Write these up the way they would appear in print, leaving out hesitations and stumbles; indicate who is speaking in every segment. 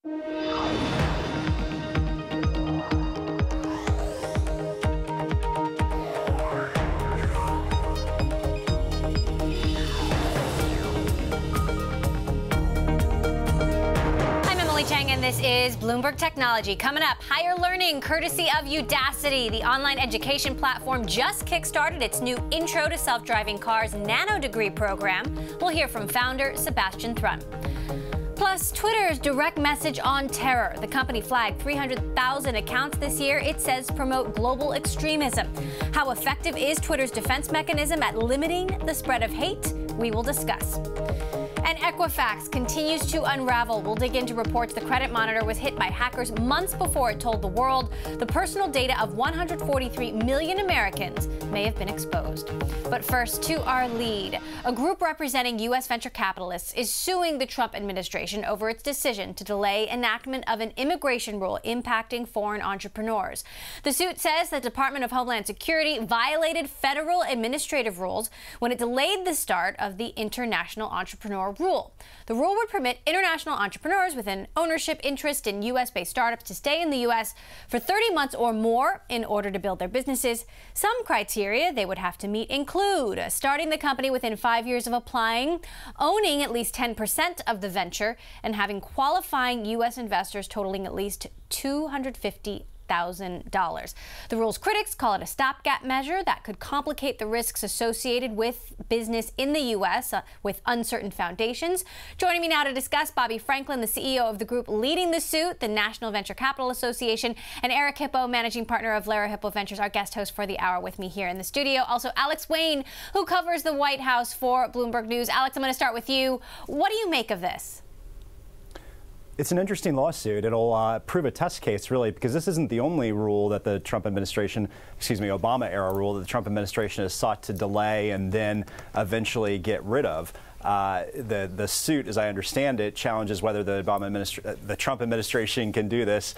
Speaker 1: And this is Bloomberg Technology. Coming up, higher learning courtesy of Udacity. The online education platform just kickstarted its new Intro to Self-Driving Cars Nano Degree program. We'll hear from founder Sebastian Thrun. Plus, Twitter's direct message on terror. The company flagged 300,000 accounts this year. It says promote global extremism. How effective is Twitter's defense mechanism at limiting the spread of hate? We will discuss. And Equifax continues to unravel. We'll dig into reports the credit monitor was hit by hackers months before it told the world the personal data of 143 million Americans may have been exposed. But first, to our lead. A group representing U.S. venture capitalists is suing the Trump administration over its decision to delay enactment of an immigration rule impacting foreign entrepreneurs. The suit says the Department of Homeland Security violated federal administrative rules when it delayed the start of the International Entrepreneur Rule. The rule would permit international entrepreneurs with an ownership interest in U.S.-based startups to stay in the U.S. for 30 months or more in order to build their businesses. Some criteria they would have to meet include starting the company within 5 years of applying, owning at least 10% of the venture, and having qualifying U.S. investors totaling at least $250,000. The rule's critics call it a stopgap measure that could complicate the risks associated with business in the U.S. With uncertain foundations. Joining me now to discuss, Bobby Franklin, the CEO of the group leading the suit, the National Venture Capital Association, and Eric Hippeau, managing partner of Lerer Hippeau Ventures, our guest host for the hour with me here in the studio. Also, Alex Wayne, who covers the White House for Bloomberg News. Alex, I'm going to start with you. What do you make of this?
Speaker 2: It's an interesting lawsuit. It'll prove a test case, really, because this isn't the only rule that the Trump administration, Obama-era rule that the Trump administration has sought to delay and then eventually get rid of. The suit, as I understand it, challenges whether the Trump administration can do this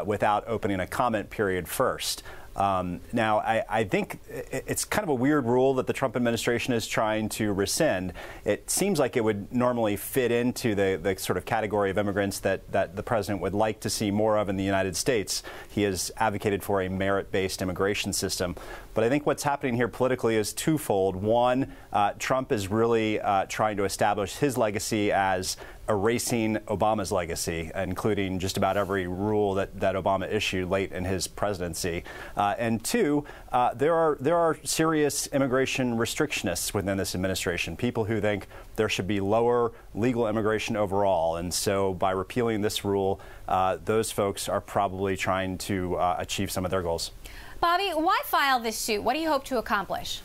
Speaker 2: without opening a comment period first. Now, I think it's kind of a weird rule that the Trump administration is trying to rescind. It seems like it would normally fit into the sort of category of immigrants that the president would like to see more of in the United States. He has advocated for a merit-based immigration system. But I think what's happening here politically is twofold. One, Trump is really trying to establish his legacy as erasing Obama's legacy, including just about every rule that Obama issued late in his presidency. And two, there are serious immigration restrictionists within this administration, people who think there should be lower legal immigration overall. And so by repealing this rule, those folks are probably trying to achieve some of their goals.
Speaker 1: Bobby, why file this suit? What do you hope to accomplish?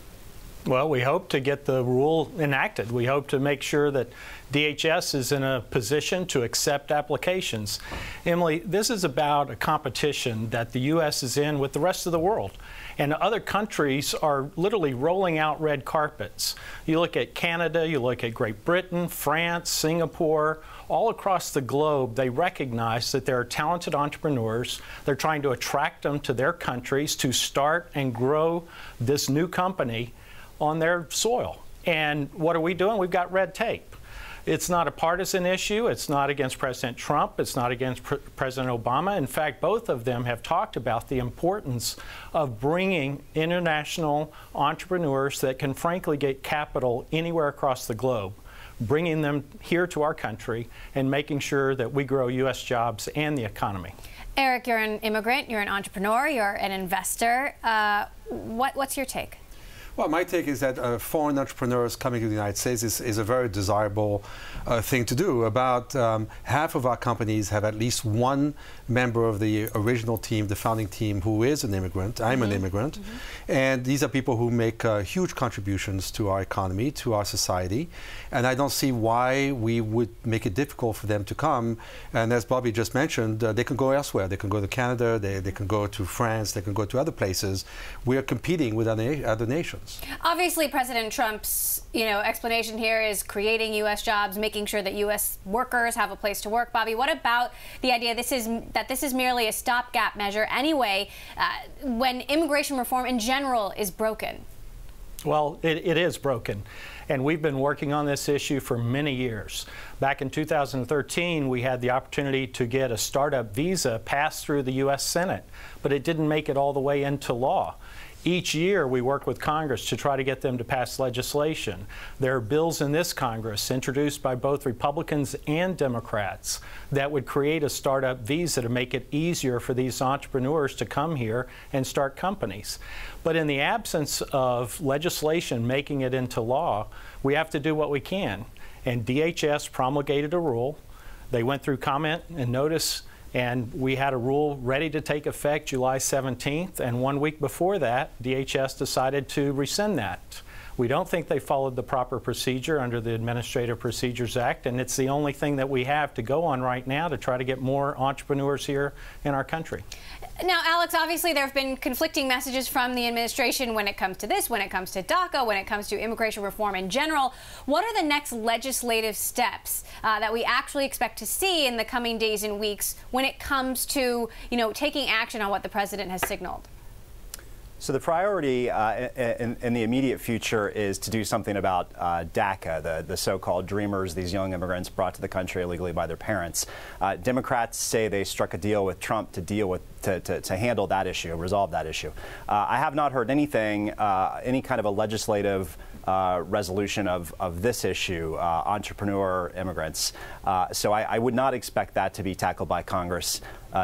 Speaker 3: Well, we hope to get the rule enacted. We hope to make sure that DHS is in a position to accept applications. Emily, this is about a competition that the U.S. is in with the rest of the world. And other countries are literally rolling out red carpets. You look at Canada, you look at Great Britain, France, Singapore, all across the globe, they recognize that there are talented entrepreneurs. They're trying to attract them to their countries to start and grow this new company on their soil. And what are we doing? We've got red tape. It's not a partisan issue. It's not against President Trump. It's not against President Obama. In fact, both of them have talked about the importance of bringing international entrepreneurs that can frankly get capital anywhere across the globe, bringing them here to our country and making sure that we grow U.S. jobs and the economy.
Speaker 1: Eric, you're an immigrant, you're an entrepreneur, you're an investor. What's your take?
Speaker 4: Well, my take is that foreign entrepreneurs coming to the United States is a very desirable thing to do. About half of our companies have at least one member of the original team, the founding team, who is an immigrant. I'm an immigrant. And these are people who make huge contributions to our economy, to our society. And I don't see why we would make it difficult for them to come. And as Bobby just mentioned, they can go elsewhere. They can go to Canada, they can go to France, they can go to other places. We are competing with other nations.
Speaker 1: Obviously, President Trump's explanation here is creating U.S. jobs, making sure that U.S. workers have a place to work. Bobby, what about the idea that this is merely a stopgap measure anyway, when immigration reform in general is broken?
Speaker 3: Well, it is broken, and we've been working on this issue for many years. Back in 2013, we had the opportunity to get a startup visa passed through the U.S. Senate, but it didn't make it all the way into law. Each year, we work with Congress to try to get them to pass legislation. There are bills in this Congress introduced by both Republicans and Democrats that would create a startup visa to make it easier for these entrepreneurs to come here and start companies. But in the absence of legislation making it into law, we have to do what we can. And DHS promulgated a rule. They went through comment and notice, and we had a rule ready to take effect July 17th, and 1 week before that, DHS decided to rescind that. We don't think they followed the proper procedure under the Administrative Procedures Act, and it's the only thing that we have to go on right now to try to get more entrepreneurs here in our country.
Speaker 1: Now, Alex, obviously there have been conflicting messages from the administration when it comes to this, when it comes to DACA, when it comes to immigration reform in general. What are the next legislative steps that we actually expect to see in the coming days and weeks when it comes to, taking action on what the president has signaled?
Speaker 2: So the priority in the immediate future is to do something about DACA, the so-called dreamers, these young immigrants brought to the country illegally by their parents. Democrats say they struck a deal with Trump to deal with to handle that issue, resolve that issue. I have not heard anything, any kind of a legislative resolution of this issue, entrepreneur immigrants. So I would not expect that to be tackled by Congress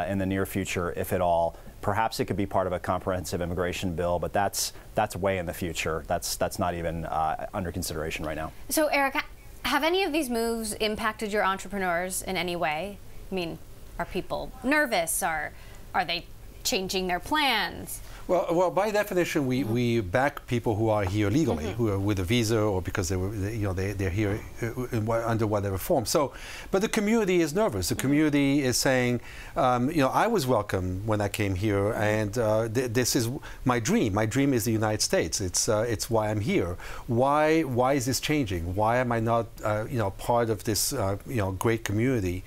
Speaker 2: in the near future, if at all. Perhaps it could be part of a comprehensive immigration bill, but that's way in the future. That's not even under consideration right now.
Speaker 1: So, Eric, have any of these moves impacted your entrepreneurs in any way? I mean, are people nervous? Are they changing their plans?
Speaker 4: Well, by definition, we back people who are here legally, who are with a visa or because they're here under whatever form. So, but the community is nervous. The community is saying, I was welcome when I came here, and this is my dream. My dream is the United States. It's why I'm here. Why is this changing? Why am I not part of this great community?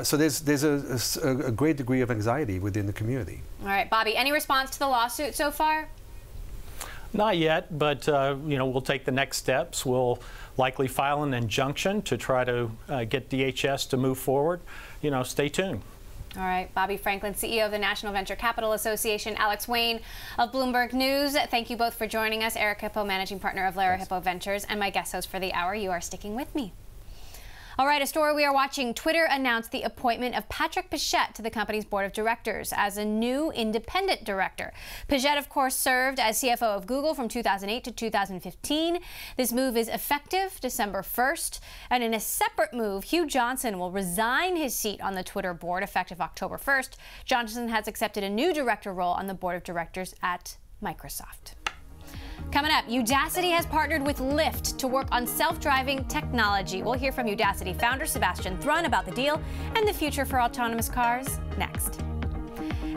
Speaker 4: So there's a great degree of anxiety within the community.
Speaker 1: All right, Bobby, any response to the lawsuit so far?
Speaker 3: Not yet, but we'll take the next steps. We'll likely file an injunction to try to get DHS to move forward. Stay tuned.
Speaker 1: All right, Bobby Franklin, CEO of the National Venture Capital Association, Alex Wayne of Bloomberg News. Thank you both for joining us. Eric Hippeau, managing partner of Lerer Hippeau Ventures, and my guest host for the hour. You are sticking with me. All right, a story we are watching. Twitter announced the appointment of Patrick Pichette to the company's board of directors as a new independent director. Pichette, of course, served as CFO of Google from 2008 to 2015. This move is effective December 1st. And in a separate move, Hugh Johnson will resign his seat on the Twitter board effective October 1st. Johnson has accepted a new director role on the board of directors at Microsoft. Coming up, Udacity has partnered with Lyft to work on self-driving technology. We'll hear from Udacity founder Sebastian Thrun about the deal and the future for autonomous cars next.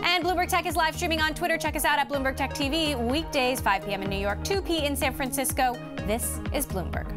Speaker 1: And Bloomberg Tech is live streaming on Twitter. Check us out at Bloomberg Tech TV, weekdays 5 p.m. in New York, 2 p.m. in San Francisco. This is Bloomberg.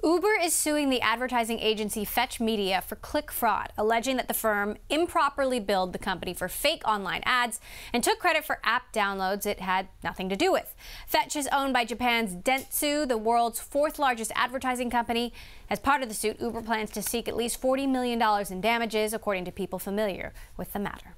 Speaker 1: Uber is suing the advertising agency Fetch Media for click fraud, alleging that the firm improperly billed the company for fake online ads and took credit for app downloads it had nothing to do with. Fetch is owned by Japan's Dentsu, the world's fourth largest advertising company. As part of the suit, Uber plans to seek at least $40 million in damages, according to people familiar with the matter.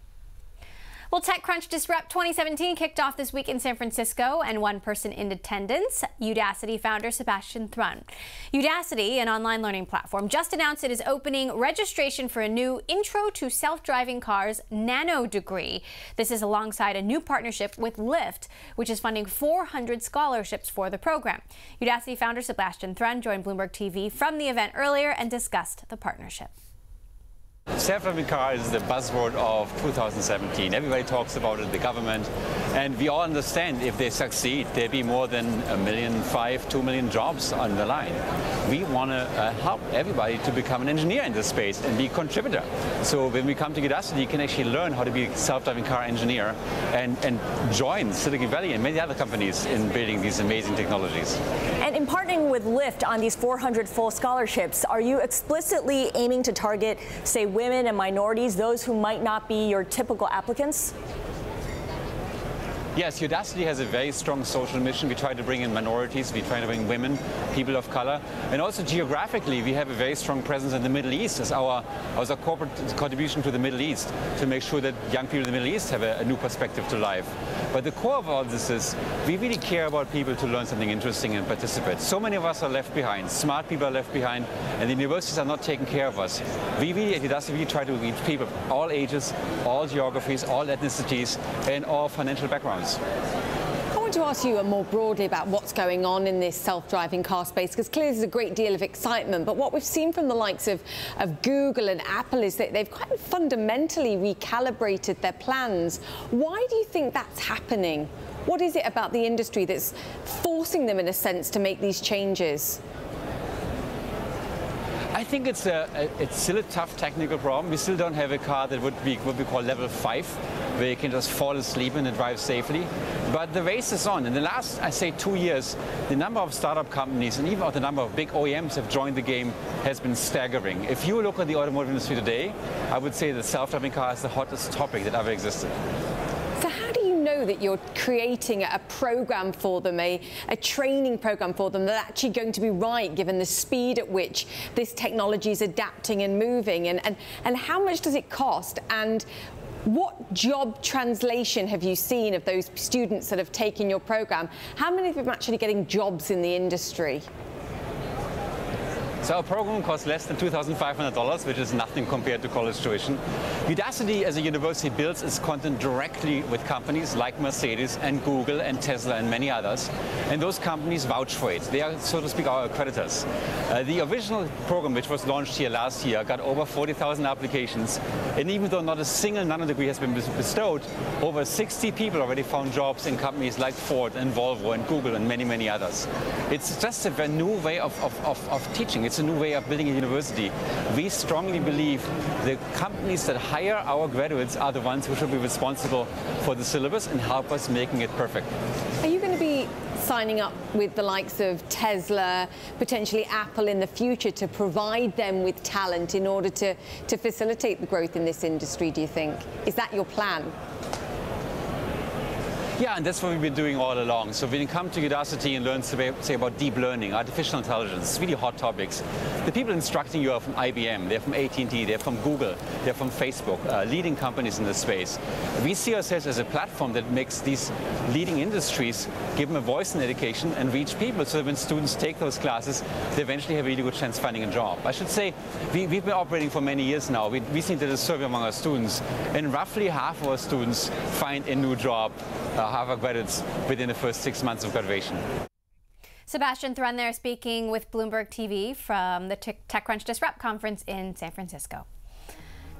Speaker 1: Well, TechCrunch Disrupt 2017 kicked off this week in San Francisco, and one person in attendance, Udacity founder Sebastian Thrun. Udacity, an online learning platform, just announced it is opening registration for a new Intro to Self-Driving Cars Nano degree. This is alongside a new partnership with Lyft, which is funding 400 scholarships for the program. Udacity founder Sebastian Thrun joined Bloomberg TV from the event earlier and discussed the partnership.
Speaker 5: Self-driving car is the buzzword of 2017. Everybody talks about it, the government, and we all understand if they succeed, there'll be more than 1.5 million, 2 million jobs on the line. We want to help everybody to become an engineer in this space and be a contributor. So when we come to Udacity, you can actually learn how to be a self-driving car engineer and join Silicon Valley and many other companies in building these amazing technologies.
Speaker 6: And in partnering with Lyft on these 400 full scholarships, are you explicitly aiming to target, say, women and minorities, those who might not be your typical applicants?
Speaker 5: Yes, Udacity has a very strong social mission. We try to bring in minorities, we try to bring women, people of color, and also geographically we have a very strong presence in the Middle East as our corporate contribution to the Middle East to make sure that young people in the Middle East have a new perspective to life. But the core of all this is we really care about people to learn something interesting and participate. So many of us are left behind, smart people are left behind, and the universities are not taking care of us. We really at Udacity try to reach people of all ages, all geographies, all ethnicities, and all financial backgrounds.
Speaker 7: I want to ask you more broadly about what's going on in this self-driving car space, because clearly there's a great deal of excitement. But what we've seen from the likes of Google and Apple is that they've kind of fundamentally recalibrated their plans. Why do you think that's happening? What is it about the industry that's forcing them, in a sense, to make these changes?
Speaker 5: I think it's still a tough technical problem. We still don't have a car that would be what we call level 5, where you can just fall asleep and drive safely. But the race is on. In the last, I say, 2 years, the number of startup companies and even the number of big OEMs have joined the game has been staggering. If you look at the automotive industry today, I would say the self-driving car is the hottest topic that ever existed.
Speaker 7: So how do you know that you're creating a program for them, a training program for them that's actually going to be right, given the speed at which this technology is adapting and moving? And how much does it cost? And what job translation have you seen of those students that have taken your program? How many of them are actually getting jobs in the industry?
Speaker 5: So our program costs less than $2,500, which is nothing compared to college tuition. Udacity as a university builds its content directly with companies like Mercedes and Google and Tesla and many others. And those companies vouch for it. They are, so to speak, our accreditors. The original program, which was launched here last year, got over 40,000 applications. And even though not a single nanodegree has been bestowed, over 60 people already found jobs in companies like Ford and Volvo and Google and many, many others. It's just a very new way of teaching. It's a new way of building a university. We strongly believe the companies that hire our graduates are the ones who should be responsible for the syllabus and help us making it perfect.
Speaker 7: Are you going to be signing up with the likes of Tesla, potentially Apple in the future, to provide them with talent in order to facilitate the growth in this industry, do you think? Is that your plan?
Speaker 5: Yeah, and that's what we've been doing all along. So when you come to Udacity and learn, say, about deep learning, artificial intelligence, it's really hot topics. The people instructing you are from IBM, they're from AT&T, they're from Google, they're from Facebook, leading companies in this space. We see ourselves as a platform that makes these leading industries give them a voice in education and reach people, so that when students take those classes, they eventually have a really good chance finding a job. I should say, we've been operating for many years now. We recently did a survey among our students, and roughly half of our students find a new job, half our graduates, within the first 6 months of graduation.
Speaker 1: Sebastian Thrun there speaking with Bloomberg TV from the TechCrunch Disrupt conference in San Francisco.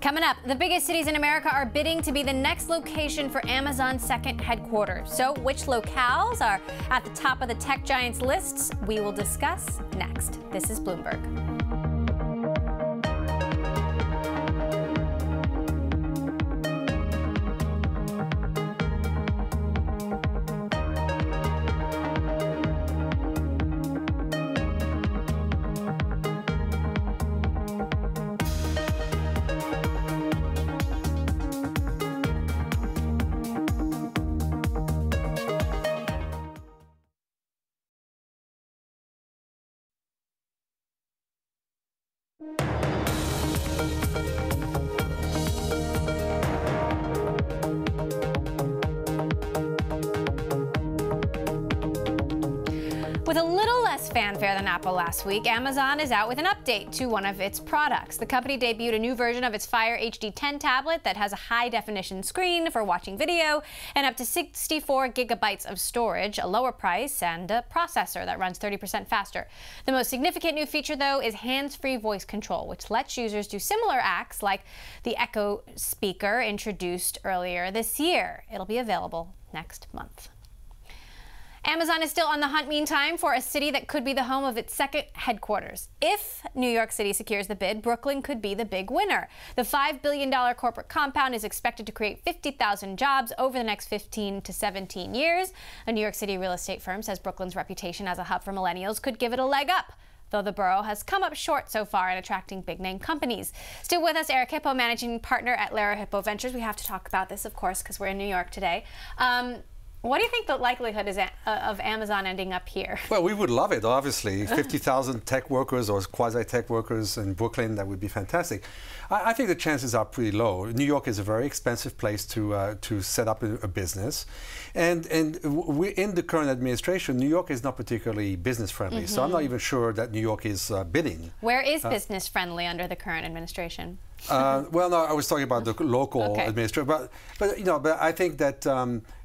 Speaker 1: Coming up, the biggest cities in America are bidding to be the next location for Amazon's second headquarters. So which locales are at the top of the tech giants' lists? We will discuss next. This is Bloomberg. With a little less fanfare than Apple last week, Amazon is out with an update to one of its products. The company debuted a new version of its Fire HD 10 tablet that has a high-definition screen for watching video and up to 64 gigabytes of storage, a lower price, and a processor that runs 30% faster. The most significant new feature, though, is hands-free voice control, which lets users do similar acts like the Echo speaker introduced earlier this year. It'll be available next month. Amazon is still on the hunt, meantime, for a city that could be the home of its second headquarters. If New York City secures the bid, Brooklyn could be the big winner. The $5 billion corporate compound is expected to create 50,000 jobs over the next 15 to 17 years. A New York City real estate firm says Brooklyn's reputation as a hub for millennials could give it a leg up, though the borough has come up short so far in attracting big-name companies. Still with us, Eric Hippeau, managing partner at Lerer Hippeau Ventures. We have to talk about this, of course, because we're in New York today. What do you think the likelihood is of Amazon ending up here?
Speaker 4: Well, we would love it, obviously. 50,000 tech workers or quasi-tech workers in Brooklyn, that would be fantastic. I think the chances are pretty low. New York is a very expensive place to set up a business. And in the current administration, New York is not particularly business-friendly. So I'm not even sure that New York is bidding.
Speaker 1: Where is business-friendly under the current administration?
Speaker 4: Well, no, I was talking about the local administration, but I think that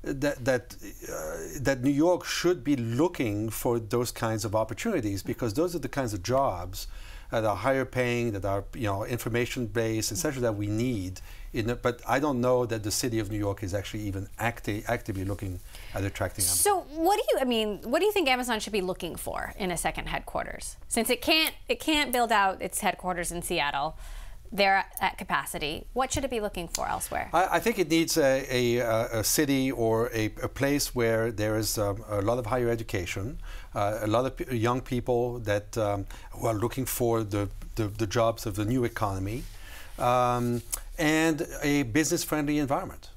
Speaker 4: that New York should be looking for those kinds of opportunities, because those are the kinds of jobs that are higher paying, that are information based, etc., that we need. But I don't know that the city of New York is actually even actively looking at attracting Amazon.
Speaker 1: So what do you think Amazon should be looking for in a second headquarters? Since it can't build out its headquarters in Seattle, they're at capacity. What should it be looking for elsewhere?
Speaker 4: I think it needs a city or a place where there is a lot of higher education, a lot of young people that who are looking for the jobs of the new economy, and a business-friendly environment.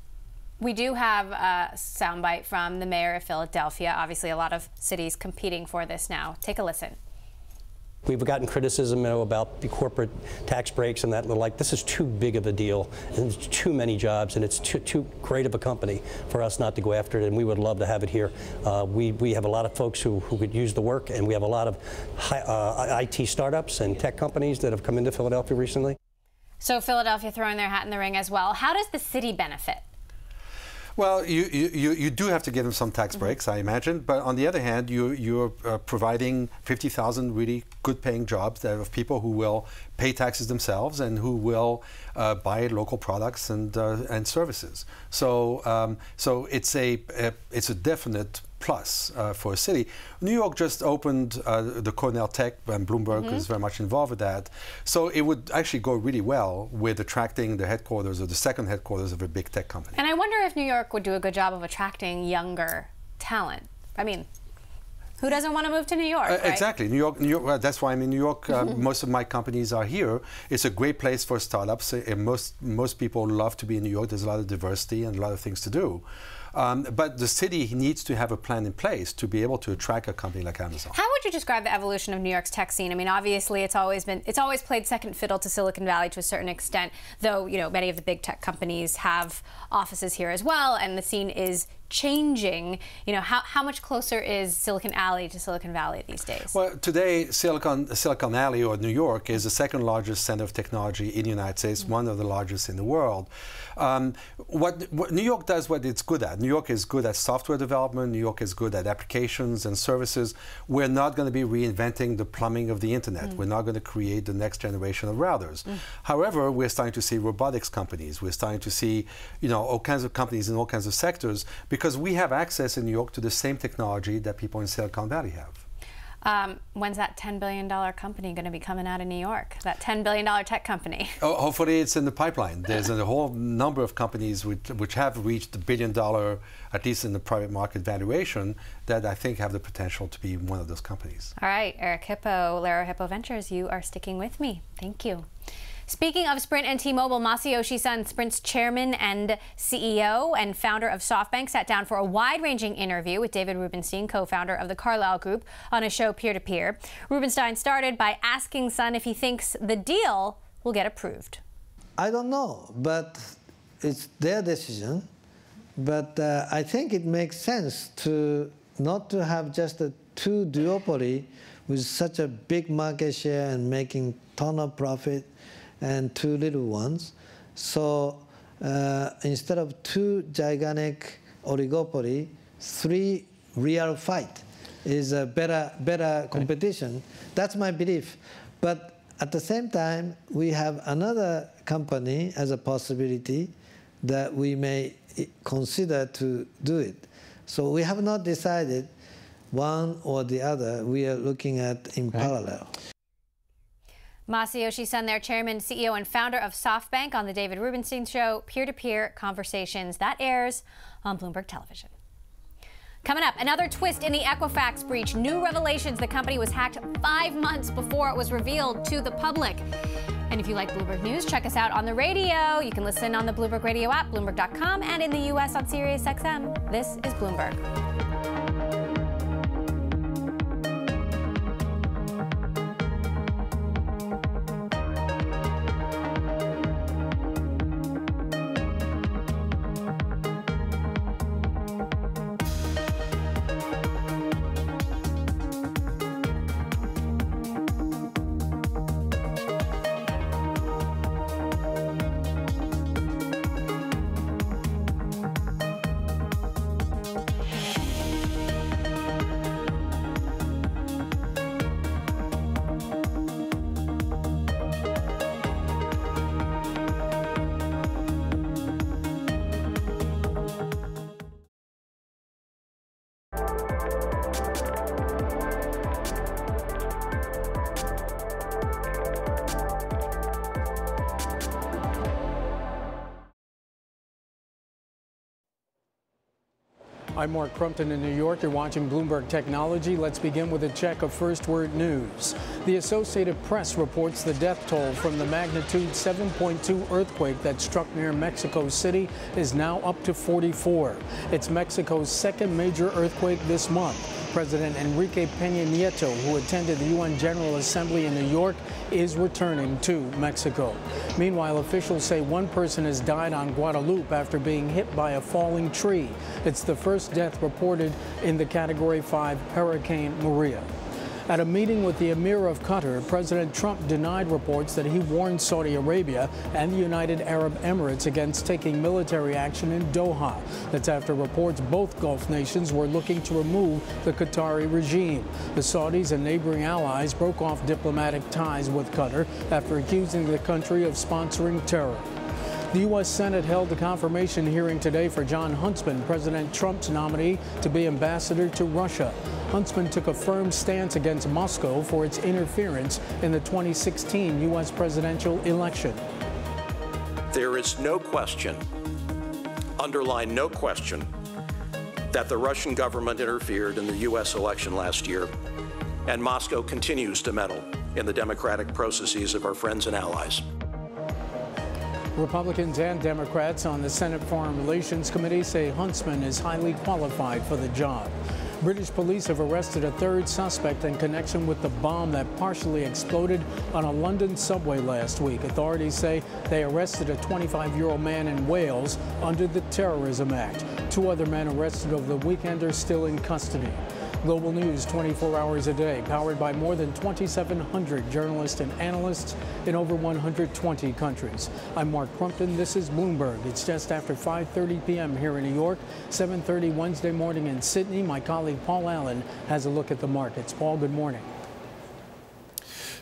Speaker 1: We do have a soundbite from the mayor of Philadelphia. Obviously, a lot of cities competing for this now. Take a listen.
Speaker 8: We've gotten criticism, about the corporate tax breaks and that. Like, this is too big of a deal, and it's too many jobs, and it's too great of a company for us not to go after it. And we would love to have it here. We have a lot of folks who could use the work, and we have a lot of IT startups and tech companies that have come into Philadelphia recently.
Speaker 1: So Philadelphia throwing their hat in the ring as well. How does the city benefit?
Speaker 4: Well, you do have to give them some tax breaks, I imagine. But on the other hand, you're providing 50,000 really good-paying jobs of people who will pay taxes themselves and who will buy local products and services. So it's a definite plus for a city. New York just opened the Cornell Tech, and Bloomberg is very much involved with that. So it would actually go really well with attracting the headquarters or the second headquarters of a big tech company.
Speaker 1: And I wonder if New York would do a good job of attracting younger talent. I mean, who doesn't want to move to New York? Right?
Speaker 4: Exactly. New York. Well, that's why I'm in New York. Most of my companies are here. It's a great place for startups. Most people love to be in New York. There's a lot of diversity and a lot of things to do. But the city needs to have a plan in place to be able to attract a company like Amazon.
Speaker 1: How would you describe the evolution of New York's tech scene? I mean, obviously, it's always played second fiddle to Silicon Valley to a certain extent, though many of the big tech companies have offices here as well, and the scene is changing. How much closer is Silicon Alley to Silicon Valley these days?
Speaker 4: Well, today, Silicon Alley, or New York, is the second largest center of technology in the United States, one of the largest in the world. What New York does, what it's good at. New York is good at software development. New York is good at applications and services. We're not going to be reinventing the plumbing of the internet. We're not going to create the next generation of routers. However, we're starting to see robotics companies. We're starting to see, all kinds of companies in all kinds of sectors, because we have access in New York to the same technology that people in Silicon Valley have.
Speaker 1: When's that $10 billion company going to be coming out of New York? That $10 billion tech company?
Speaker 4: Hopefully it's in the pipeline. There's a whole number of companies which have reached the $1 billion, at least in the private market valuation, that I think have the potential to be one of those companies.
Speaker 1: All right, Eric Hippeau, Lerer Hippeau Ventures, you are sticking with me. Thank you. Speaking of Sprint and T-Mobile, Masayoshi Son, Sprint's chairman and CEO and founder of SoftBank, sat down for a wide-ranging interview with David Rubenstein, co-founder of the Carlyle Group, on a show Peer to Peer. Rubenstein started by asking Son if he thinks the deal will get approved.
Speaker 9: I don't know, but it's their decision. But I think it makes sense not to have just a two duopoly with such a big market share and making ton of profit, and two little ones. So instead of two gigantic oligopoly, three real fight is a better competition. That's my belief. But at the same time, we have another company as a possibility that we may consider to do it. So we have not decided one or the other. We are looking at in parallel.
Speaker 1: Masayoshi Son there, Chairman, CEO, and founder of SoftBank on the David Rubenstein Show, Peer-to-Peer Conversations. That airs on Bloomberg Television. Coming up, another twist in the Equifax breach. New revelations: the company was hacked 5 months before it was revealed to the public. And if you like Bloomberg News, check us out on the radio. You can listen on the Bloomberg Radio app, Bloomberg.com, and in the U.S. on SiriusXM. This is Bloomberg.
Speaker 10: I'm Mark Crumpton in New York. You're watching Bloomberg Technology. Let's begin with a check of First Word News. The Associated Press reports the death toll from the magnitude 7.2 earthquake that struck near Mexico City is now up to 44. It's Mexico's second major earthquake this month. President Enrique Peña Nieto, who attended the UN General Assembly in New York, is returning to Mexico. Meanwhile, officials say one person has died on Guadalupe after being hit by a falling tree. It's the first death reported in the Category 5 Hurricane Maria. At a meeting with the Emir of Qatar, President Trump denied reports that he warned Saudi Arabia and the United Arab Emirates against taking military action in Doha. That's after reports both Gulf nations were looking to remove the Qatari regime. The Saudis and neighboring allies broke off diplomatic ties with Qatar after accusing the country of sponsoring terror. The U.S. Senate held a confirmation hearing today for John Huntsman, President Trump's nominee to be ambassador to Russia. Huntsman took a firm stance against Moscow for its interference in the 2016 U.S. presidential election.
Speaker 11: There is no question, underline no question, that the Russian government interfered in the U.S. election last year, and Moscow continues to meddle in the democratic processes of our friends and allies.
Speaker 10: Republicans and Democrats on the Senate Foreign Relations Committee say Huntsman is highly qualified for the job. British police have arrested a third suspect in connection with the bomb that partially exploded on a London subway last week. Authorities say they arrested a 25-year-old man in Wales under the Terrorism Act. Two other men arrested over the weekend are still in custody. Global news 24 hours a day, powered by more than 2,700 journalists and analysts in over 120 countries. I'm Mark Crumpton. This is Bloomberg. It's just after 5:30 p.m. here in New York, 7:30 Wednesday morning in Sydney. My colleague Paul Allen has a look at the markets. Paul, good morning.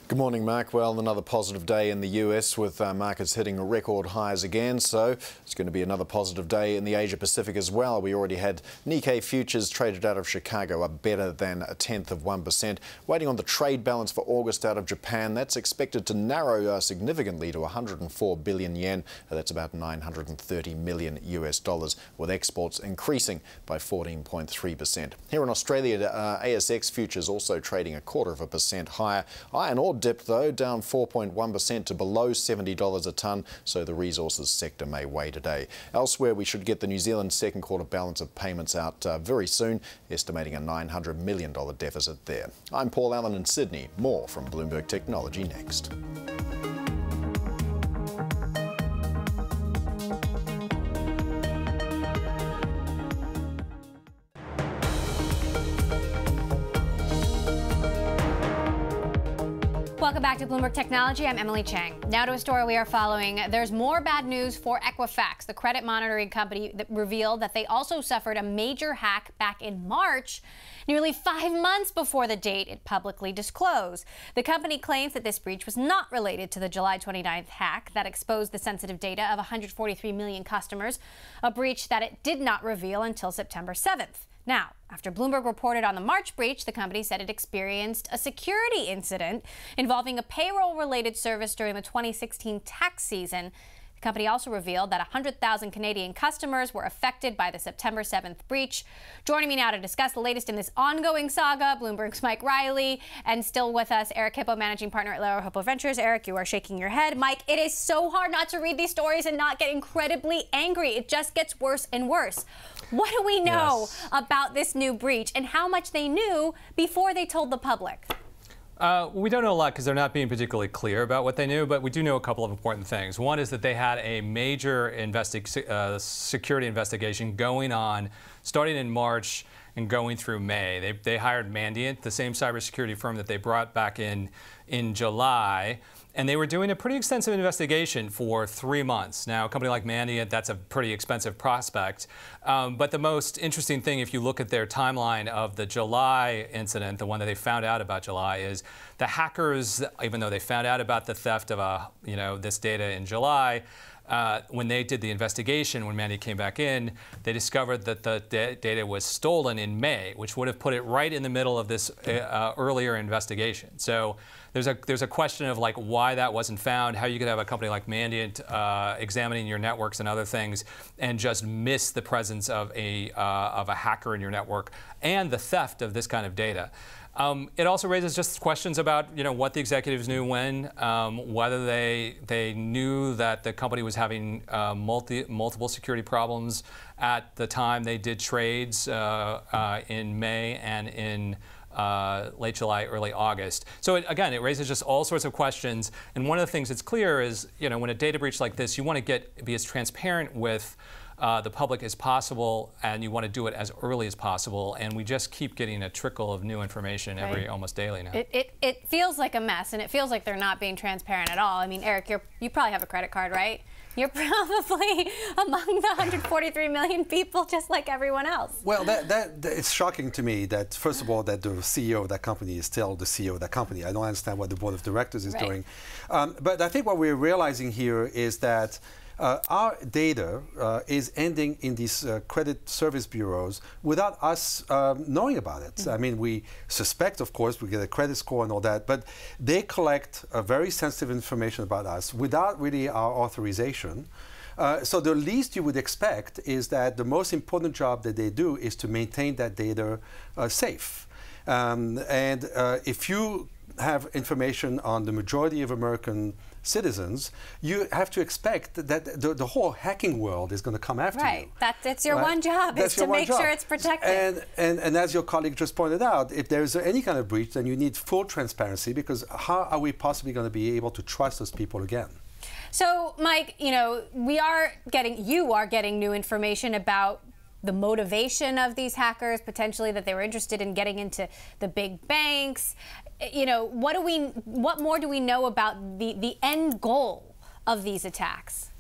Speaker 12: Good morning, Mark. Well, another positive day in the US with markets hitting record highs again. So it's going to be another positive day in the Asia Pacific as well. We already had Nikkei futures traded out of Chicago up better than 0.1%. Waiting on the trade balance for August out of Japan. That's expected to narrow significantly to 104 billion yen. That's about $930 million US dollars, with exports increasing by 14.3%. Here in Australia, ASX futures also trading 0.25% higher. Iron ore dipped though, down 4.1% to below $70 a tonne, so the resources sector may weigh today. Elsewhere, we should get the New Zealand second quarter balance of payments out very soon, estimating a $900 million deficit there. I'm Paul Allen in Sydney. More from Bloomberg Technology next.
Speaker 1: Welcome back to Bloomberg Technology. I'm Emily Chang. Now to a story we are following. There's more bad news for Equifax, the credit monitoring company that revealed that they also suffered a major hack back in March, nearly 5 months before the date it publicly disclosed. The company claims that this breach was not related to the July 29th hack that exposed the sensitive data of 143 million customers, a breach that it did not reveal until September 7th. Now, after Bloomberg reported on the March breach, the company said it experienced a security incident involving a payroll-related service during the 2016 tax season. The company also revealed that 100,000 Canadian customers were affected by the September 7th breach. Joining me now to discuss the latest in this ongoing saga, Bloomberg's Mike Riley, and still with us, Eric Hippeau, managing partner at Lerer Hippeau Ventures. Eric, you are shaking your head. Mike, it is so hard not to read these stories and not get incredibly angry. It just gets worse and worse. What do we know about this new breach and how much they knew before they told the public?
Speaker 13: We don't know a lot because they're not being particularly clear about what they knew, but we do know a couple of important things. One is that they had a major security investigation going on starting in March and going through May. They hired Mandiant, the same cybersecurity firm that they brought back in July, and they were doing a pretty extensive investigation for 3 months. Now, a company like Mandiant, that's a pretty expensive prospect. But the most interesting thing, if you look at their timeline of the July incident, the one that they found out about July, is the hackers, even though they found out about the theft of this data in July, when they did the investigation, when Mandiant came back in, they discovered that the data was stolen in May, which would have put it right in the middle of this earlier investigation. So there's a question of like why that wasn't found, how you could have a company like Mandiant examining your networks and other things and just miss the presence of a hacker in your network and the theft of this kind of data. It also raises just questions about what the executives knew when, whether they knew that the company was having multiple security problems at the time they did trades in May and in late July, early August. So again, it raises just all sorts of questions. And one of the things that's clear is, when a data breach like this, you want to be as transparent with the public as possible, and you want to do it as early as possible. And we just keep getting a trickle of new information almost daily now.
Speaker 1: It feels like a mess, and it feels like they're not being transparent at all. I mean, Eric, you probably have a credit card, right? You're probably among the 143 million people, just like everyone else.
Speaker 4: Well, it's shocking to me that, first of all, that the CEO of that company is still the CEO of that company. I don't understand what the board of directors is doing. But I think what we're realizing here is that our data is ending in these credit service bureaus without us knowing about it. I mean, we suspect, of course, we get a credit score and all that, but they collect very sensitive information about us without really our authorization. So the least you would expect is that the most important job that they do is to maintain that data safe. If you have information on the majority of American citizens, you have to expect that the whole hacking world is going to come after you.
Speaker 1: Right. That's your one job, is to make sure it's protected.
Speaker 4: And as your colleague just pointed out, if there's any kind of breach, then you need full transparency, because how are we possibly going to be able to trust those people again?
Speaker 1: So, Mike, you are getting new information about the motivation of these hackers, potentially that they were interested in getting into the big banks. What more do we know about the end goal of these attacks?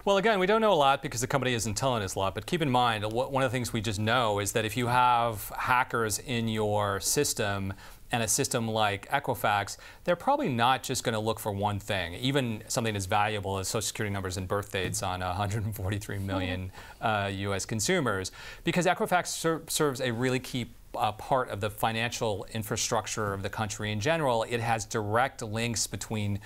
Speaker 13: Well, again, we don't know a lot because the company isn't telling us a lot, but keep in mind, one of the things we just know is that if you have hackers in your system, and a system like Equifax, they're probably not just going to look for one thing, even something as valuable as Social Security numbers and birth dates on 143 million U.S. consumers, because Equifax serves a really key part of the financial infrastructure of the country in general. It has direct links between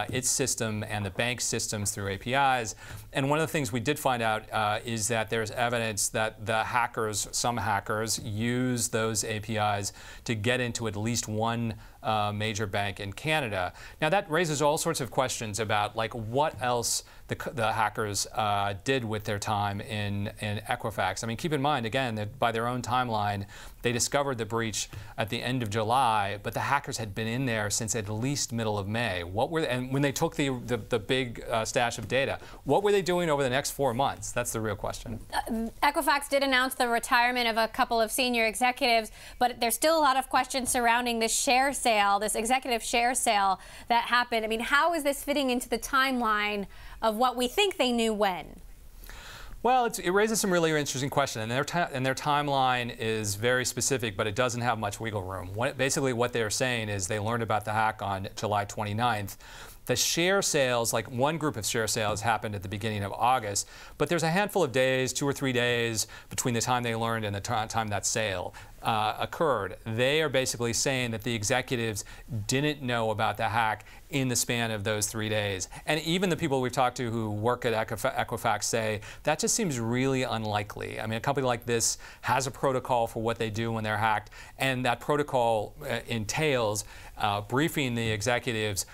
Speaker 13: its system and the bank systems through APIs. And one of the things we did find out is that there's evidence that the hackers, some hackers, use those APIs to get into at least one major bank in Canada. Now that raises all sorts of questions about what else the hackers did with their time in Equifax. I mean, keep in mind, again, that by their own timeline, they discovered the breach at the end of July, but the hackers had been in there since at least middle of May. And when they took the big stash of data, what were they doing over the next 4 months? That's the real question.
Speaker 1: Equifax did announce the retirement of a couple of senior executives, but there's still a lot of questions surrounding this share sale, this executive share sale that happened. I mean, how is this fitting into the timeline of what we think they knew when?
Speaker 13: Well, it raises some really interesting questions, and their timeline is very specific, but it doesn't have much wiggle room. Basically, what they're saying is they learned about the hack on July 29th. The share sales, like one group of share sales happened at the beginning of August, but there's a handful of days, 2 or 3 days, between the time they learned and the time that sale occurred. They are basically saying that the executives didn't know about the hack in the span of those 3 days. And even the people we've talked to who work at Equifax say that just seems really unlikely. I mean, a company like this has a protocol for what they do when they're hacked, and that protocol entails briefing the executives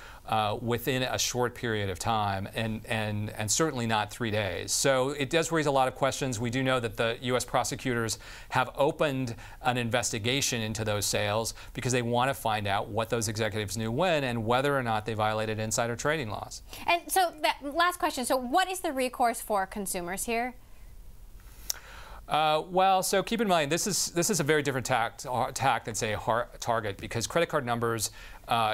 Speaker 13: within a short period of time, and certainly not 3 days. So it does raise a lot of questions. We do know that the U.S. prosecutors have opened an investigation into those sales because they want to find out what those executives knew when and whether or not they violated insider trading laws.
Speaker 1: And so that last question, so what is the recourse for consumers here?
Speaker 13: Well, so keep in mind, this is a very different tack than, say, Target, because credit card numbers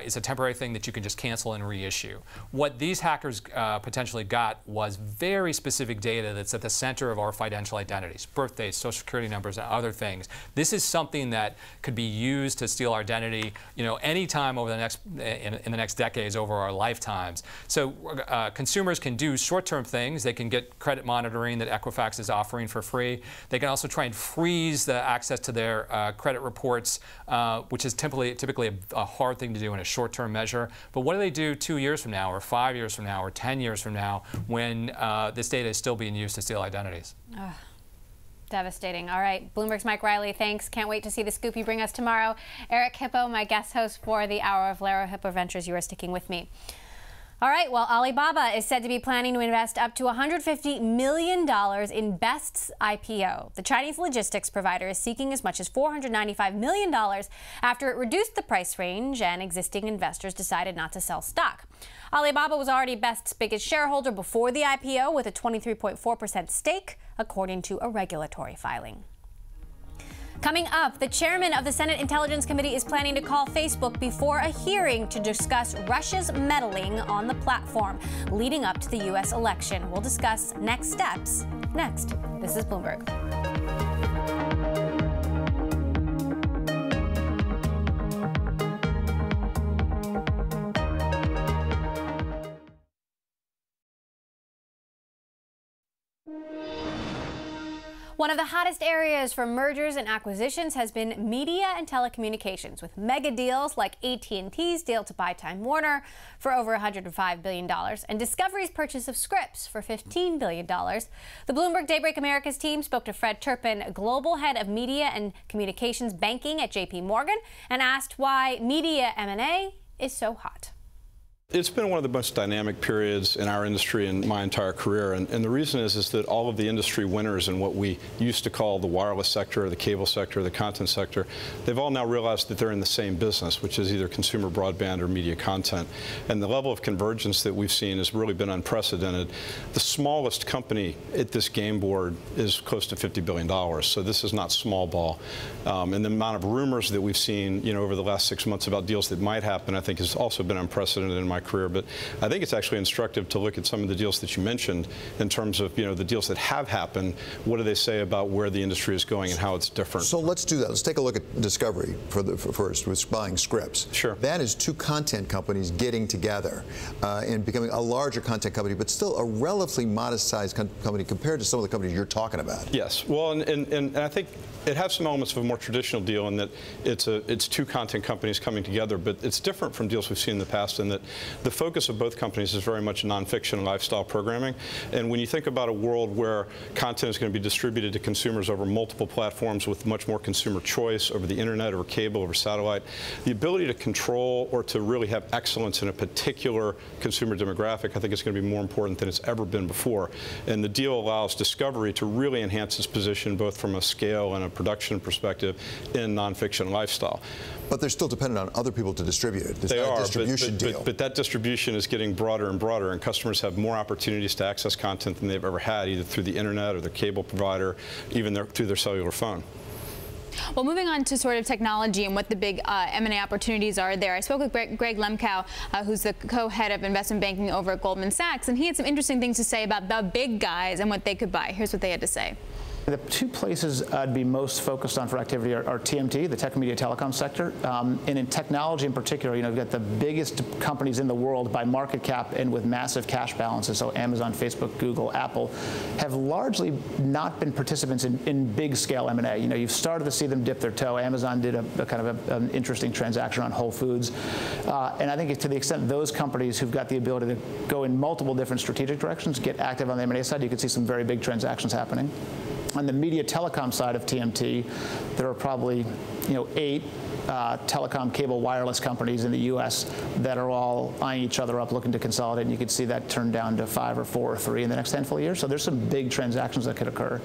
Speaker 13: is a temporary thing that you can just cancel and reissue. What these hackers potentially got was very specific data that's at the center of our financial identities: birthdays, social security numbers, and other things. This is something that could be used to steal our identity, any time over the next in the next decades, over our lifetimes. So consumers can do short-term things. They can get credit monitoring that Equifax is offering for free. They can also try and freeze the access to their credit reports, which is typically a hard thing to do in a short-term measure. But what do they do 2 years from now, or 5 years from now, or 10 years from now, when this data is still being used to steal identities?
Speaker 1: Devastating. All right, Bloomberg's Mike Riley, thanks. Can't wait to see the scoop you bring us tomorrow. Eric Hippeau, my guest host for the Hour of Lerer, Hippeau Ventures, you are sticking with me. All right, well, Alibaba is said to be planning to invest up to $150 million in Best's IPO. The Chinese logistics provider is seeking as much as $495 million after it reduced the price range and existing investors decided not to sell stock. Alibaba was already Best's biggest shareholder before the IPO with a 23.4% stake, according to a regulatory filing. Coming up, the chairman of the Senate Intelligence Committee is planning to call Facebook before a hearing to discuss Russia's meddling on the platform leading up to the U.S. election. We'll discuss next steps next. This is Bloomberg. One of the hottest areas for mergers and acquisitions has been media and telecommunications, with mega deals like AT&T's deal to buy Time Warner for over $105 billion and Discovery's purchase of Scripps for $15 billion. The Bloomberg Daybreak Americas team spoke to Fred Turpin, global head of media and communications banking at JP Morgan, and asked why media M&A is so hot.
Speaker 14: It's been one of the most dynamic periods in our industry in my entire career, and the reason is that all of the industry winners in what we used to call the wireless sector, or the cable sector, or the content sector, they've all now realized that they're in the same business, which is either consumer broadband or media content. And the level of convergence that we've seen has really been unprecedented. The smallest company at this game board is close to $50 billion, so this is not small ball. And the amount of rumors that we've seen, over the last 6 months about deals that might happen, I think has also been unprecedented in my career. But I think it's actually instructive to look at some of the deals that you mentioned in terms of, the deals that have happened. What do they say about where the industry is going and how it's different?
Speaker 15: So let's do that. Let's take a look at Discovery first, with buying Scripps.
Speaker 14: Sure.
Speaker 15: That is two content companies getting together and becoming a larger content company, but still a relatively modest-sized company compared to some of the companies you're talking about.
Speaker 14: Yes. Well, and I think it has some elements of a more traditional deal in that it's two content companies coming together, but it's different from deals we've seen in the past in that The focus of both companies is very much nonfiction and lifestyle programming. And when you think about a world where content is going to be distributed to consumers over multiple platforms with much more consumer choice over the internet, over cable, over satellite, the ability to control or to really have excellence in a particular consumer demographic, I think is going to be more important than it's ever been before. And the deal allows Discovery to really enhance its position both from a scale and a production perspective in nonfiction lifestyle.
Speaker 15: But they're still dependent on other people to distribute it.
Speaker 14: They are,
Speaker 15: a distribution deal.
Speaker 14: But that distribution is getting broader and broader, and customers have more opportunities to access content than they've ever had, either through the internet or their cable provider, even through their cellular phone.
Speaker 16: Well, moving on to sort of technology and what the big M&A opportunities are there. I spoke with Greg Lemkow, who's the co-head of investment banking over at Goldman Sachs, and he had some interesting things to say about the big guys and what they could buy. Here's what they had to say.
Speaker 17: The two places I'd be most focused on for activity are TMT, the tech, media, telecom sector, and in technology in particular. You've got the biggest companies in the world by market cap and with massive cash balances. So Amazon, Facebook, Google, Apple have largely not been participants in big scale M&A. You've started to see them dip their toe. Amazon did a kind of an interesting transaction on Whole Foods, and I think to the extent those companies who've got the ability to go in multiple different strategic directions get active on the M&A side, you could see some very big transactions happening. On the media telecom side of TMT, there are probably 8 telecom cable wireless companies in the U.S. that are all eyeing each other up, looking to consolidate, and you could see that turn down to 5 or 4 or 3 in the next handful of years. So there's some big transactions that could occur.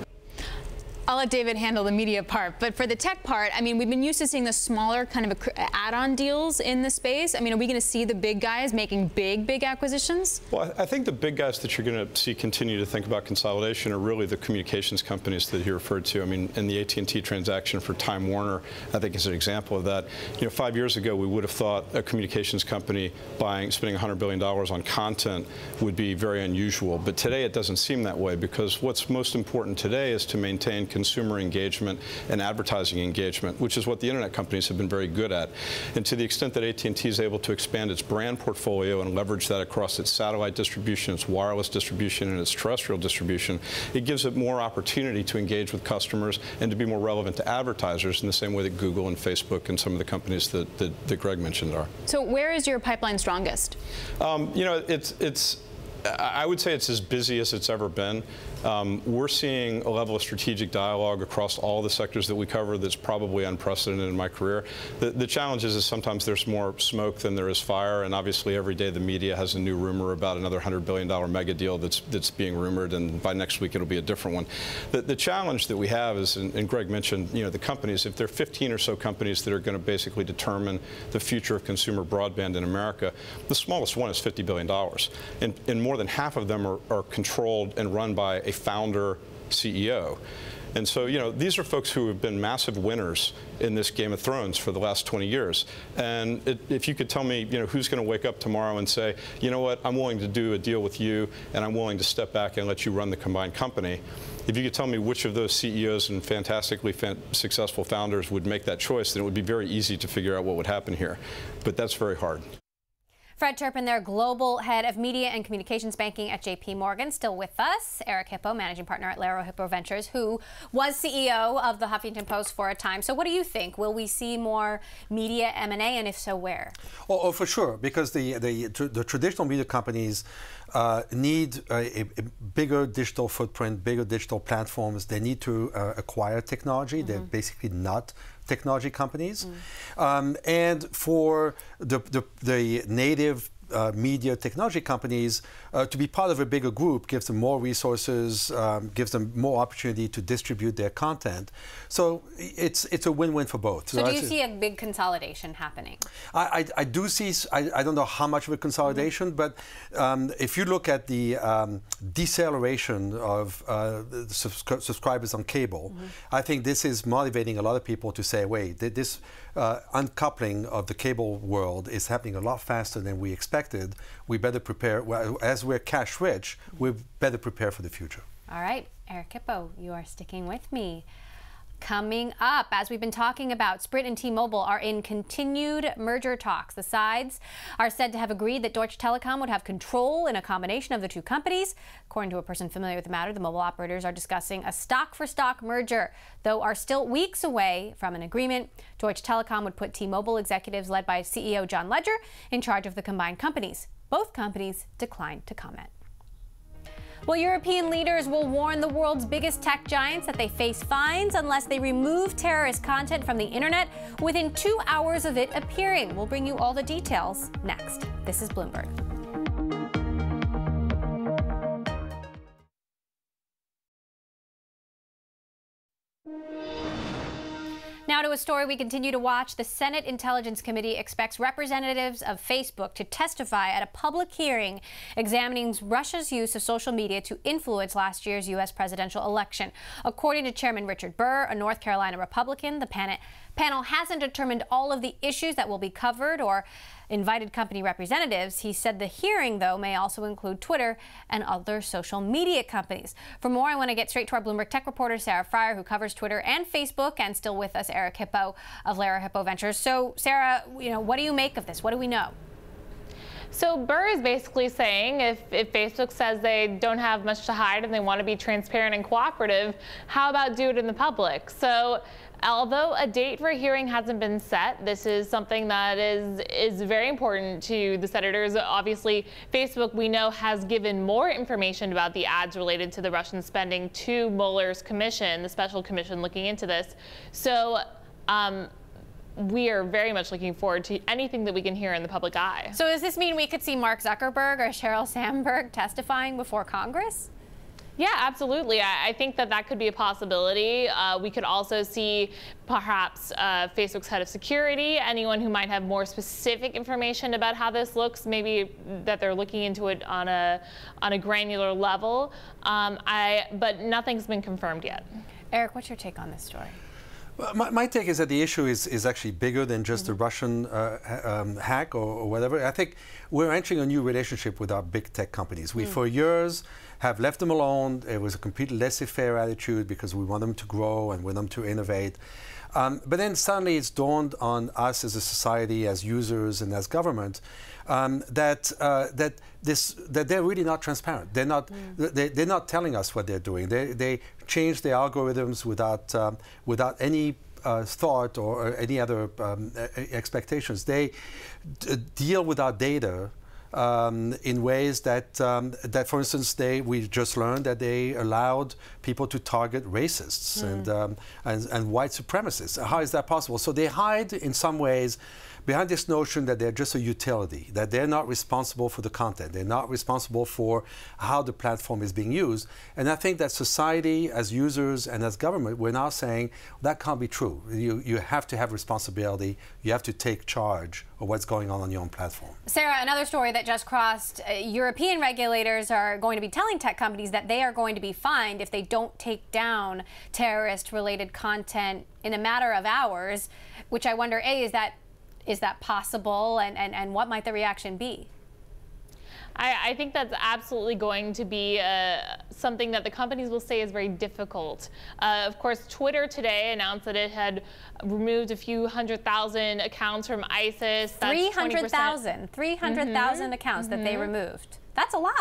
Speaker 16: I'll let David handle the media part, but for the tech part, I mean, we've been used to seeing the smaller kind of add-on deals in the space. I mean, are we going to see the big guys making big acquisitions? Well,
Speaker 14: I think the big guys that you're going to see continue to think about consolidation are really the communications companies that he referred to. I mean, in the AT&T transaction for Time Warner, I think is an example of that. 5 years ago, we would have thought a communications company spending $100 billion on content would be very unusual. But today, it doesn't seem that way, because what's most important today is to maintain consumer engagement and advertising engagement, which is what the internet companies have been very good at. And to the extent that AT&T is able to expand its brand portfolio and leverage that across its satellite distribution, its wireless distribution, and its terrestrial distribution, it gives it more opportunity to engage with customers and to be more relevant to advertisers in the same way that Google and Facebook and some of the companies that Greg mentioned are.
Speaker 16: So where is your pipeline strongest?
Speaker 14: I would say it's as busy as it's ever been. We're seeing a level of strategic dialogue across all the sectors that we cover that's probably unprecedented in my career. The challenge is sometimes there's more smoke than there is fire, and obviously every day the media has a new rumor about another $100 billion mega deal that's being rumored, and by next week it'll be a different one. The challenge that we have is, and Greg mentioned, the companies, if there are 15 or so companies that are going to basically determine the future of consumer broadband in America, the smallest one is $50 billion. And more than half of them are controlled and run by a founder CEO. And so, these are folks who have been massive winners in this Game of Thrones for the last 20 years. And if you could tell me, who's going to wake up tomorrow and say, you know what, I'm willing to do a deal with you, and I'm willing to step back and let you run the combined company. If you could tell me which of those CEOs and fantastically successful founders would make that choice, then it would be very easy to figure out what would happen here. But that's very hard.
Speaker 1: Fred Turpin there, Global Head of Media and Communications Banking at JP Morgan, still with us. Eric Hippeau, Managing Partner at Lerer Hippeau Ventures, who was CEO of the Huffington Post for a time. So what do you think? Will we see more media M&A, and if so, where?
Speaker 4: Oh, for sure, because the traditional media companies need a bigger digital footprint, bigger digital platforms. They need to acquire technology. They're basically not technology companies. And for the native media technology companies to be part of a bigger group gives them more resources, gives them more opportunity to distribute their content. So it's a win-win for both.
Speaker 1: So do you see a big consolidation happening?
Speaker 4: I do see, I don't know how much of a consolidation, but if you look at the deceleration of subscribers on cable, I think this is motivating a lot of people to say, wait, this uncoupling of the cable world is happening a lot faster than we expected. We better prepare. Well, as we're cash rich, we better prepare for the future.
Speaker 1: All right, Eric Hippeau, you are sticking with me. Coming up, as we've been talking about, Sprint and T-Mobile are in continued merger talks. The sides are said to have agreed that Deutsche Telekom would have control in a combination of the two companies. According to a person familiar with the matter, the mobile operators are discussing a stock-for-stock merger, though are still weeks away from an agreement. Deutsche Telekom would put T-Mobile executives led by CEO John Ledger in charge of the combined companies. Both companies declined to comment. Well, European leaders will warn the world's biggest tech giants that they face fines unless they remove terrorist content from the internet within 2 hours of it appearing. We'll bring you all the details next. This is Bloomberg. Now to a story we continue to watch. The Senate Intelligence Committee expects representatives of Facebook to testify at a public hearing examining Russia's use of social media to influence last year's U.S. presidential election. According to Chairman Richard Burr, a North Carolina Republican, the panel hasn't determined all of the issues that will be covered or invited company representatives. He said the hearing, though, may also include Twitter and other social media companies. For more, I want to get straight to our Bloomberg tech reporter, Sarah Fryer, who covers Twitter and Facebook, and still with us, Hippeau of Lerer Hippeau Ventures. So, Sarah, what do you make of this? What do we know?
Speaker 18: So Burr is basically saying if Facebook says they don't have much to hide and they want to be transparent and cooperative, how about do it in the public? So although a date for a hearing hasn't been set, this is something that is very important to the senators. Obviously, Facebook, we know, has given more information about the ads related to the Russian spending to Mueller's commission, the special commission looking into this. So we are very much looking forward to anything that we can hear in the public eye.
Speaker 1: So does this mean we could see Mark Zuckerberg or Sheryl Sandberg testifying before Congress?
Speaker 18: Yeah, absolutely. I think that could be a possibility. We could also see perhaps Facebook's head of security, anyone who might have more specific information about how this looks, maybe that they're looking into it on a granular level. But nothing's been confirmed yet.
Speaker 1: Eric, what's your take on this story?
Speaker 4: My take is that the issue is actually bigger than just a Russian hack or whatever. I think we're entering a new relationship with our big tech companies. We, for years, have left them alone. It was a completely laissez-faire attitude because we want them to grow and we want them to innovate. But then suddenly it's dawned on us as a society, as users and as government, that they're really not transparent. They're not. They're not telling us what they're doing. They change their algorithms without any thought or any other expectations. They deal with our data in ways that, for instance, we just learned that they allowed people to target racists and white supremacists. How is that possible? So they hide in some ways behind this notion that they're just a utility, that they're not responsible for the content, they're not responsible for how the platform is being used. And I think that society, as users and as government, we're now saying that can't be true. You have to have responsibility, you have to take charge of what's going on your own platform.
Speaker 1: Sarah, another story that just crossed, European regulators are going to be telling tech companies that they are going to be fined if they don't take down terrorist-related content in a matter of hours, which I wonder, A, is that possible, and what might the reaction be?
Speaker 18: I think that's absolutely going to be something that the companies will say is very difficult. Of course, Twitter today announced that it had removed a few 100,000 accounts from ISIS.
Speaker 1: 300,000 accounts that they removed. That's a lot.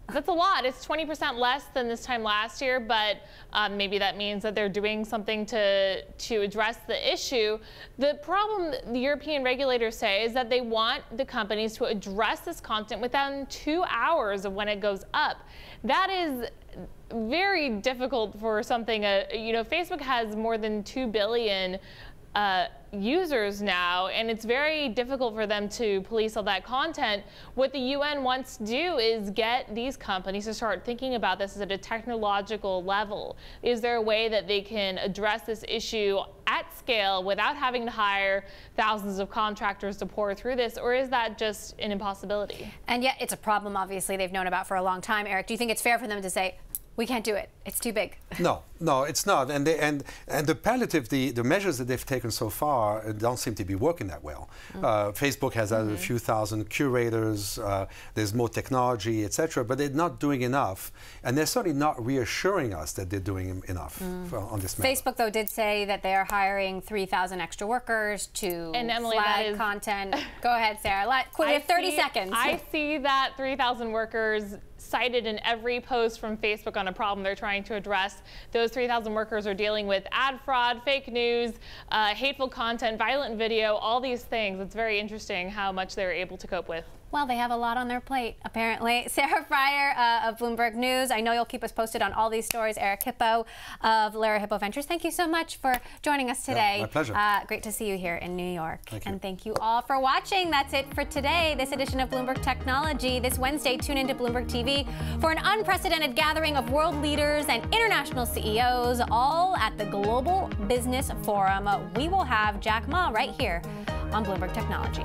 Speaker 18: That's a lot. It's 20% less than this time last year, but maybe that means that they're doing something to address the issue. The problem the European regulators say is that they want the companies to address this content within 2 hours of when it goes up. That is very difficult for something. Facebook has more than 2 billion users now, and it's very difficult for them to police all that content. What the UN wants to do is get these companies to start thinking about this at a technological level. Is there a way that they can address this issue at scale without having to hire thousands of contractors to pour through this, or is that just an impossibility?
Speaker 1: And yet it's a problem, obviously, they've known about for a long time. Eric, do you think it's fair for them to say, We can't do it. It's too big.
Speaker 4: No, it's not. And the palliative, the measures that they've taken so far don't seem to be working that well. Facebook has added a few thousand curators. There's more technology, etc. But they're not doing enough, and they're certainly not reassuring us that they're doing enough on this matter.
Speaker 1: Facebook, though, did say that they are hiring 3,000 extra workers to flag content. Go ahead, Sarah. We have 30 seconds.
Speaker 18: I see that 3,000 workers cited in every post from Facebook on a problem they're trying to address. Those 3,000 workers are dealing with ad fraud, fake news, hateful content, violent video, all these things. It's very interesting how much they're able to cope with.
Speaker 1: Well, they have a lot on their plate, apparently. Sarah Fryer of Bloomberg News. I know you'll keep us posted on all these stories. Eric Hippeau of Lerer Hippeau Ventures. Thank you so much for joining us today.
Speaker 4: Yeah, my pleasure.
Speaker 1: Great to see you here in New York.
Speaker 4: Thank you.
Speaker 1: And thank you all for watching. That's it for today. This edition of Bloomberg Technology. This Wednesday, tune into Bloomberg TV for an unprecedented gathering of world leaders and international CEOs, all at the Global Business Forum. We will have Jack Ma right here on Bloomberg Technology.